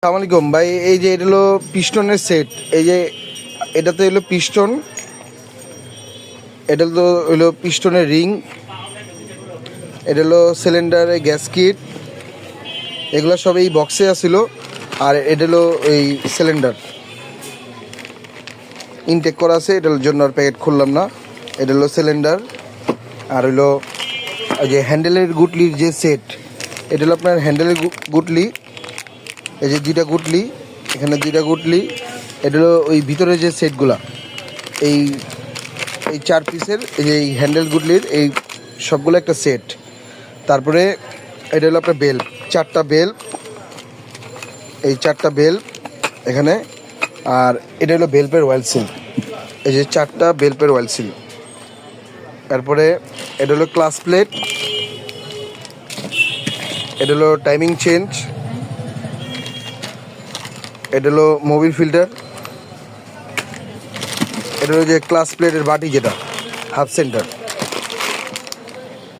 আসসালামু আলাইকুম ভাই। এই যে এটা হলো পিস্টনের সেট। এই যে এটাতে হলো পিস্টন, এটা তো হলো পিস্টনের রিং, এটা হলো সিলিন্ডারের গ্যাস কিট, এগুলো সব এই বক্সে আছিল। আর এটা হলো এই সিলিন্ডার ইনটেক করা আছে, এটার জন্য আর প্যাকেট খুললাম না। এটা হলো সিলিন্ডার। আর হলো এই যে হ্যান্ডেলের গুটলির যে সেট, এটা হলো আপনার হ্যান্ডেলের গুটলি। এই যে দুইটা গুটলি, এখানে দুইটা গুটলি। এটা হলো ওই ভিতরে যে সেটগুলা, এই এই 4 পিসের এই যে এই হ্যান্ডেল গুটলির এই সবগুলো একটা সেট। তারপরে এটা হলো আপনার বেল্ট, 4টা বেল্ট, এই 4টা বেল্ট এখানে। আর এটা হলো বেল্টের অয়েল সিল, এই যে 4টা বেল্টের অয়েল সিল। তারপরে এটা হলো ক্লাস প্লেট, এটা হলো টাইমিং চেঞ্জ, এটা হলো মোবিল ফিল্টার, এটা হলো যে ক্লাস প্লেটের বাটি যেটা হাফ সেন্টার।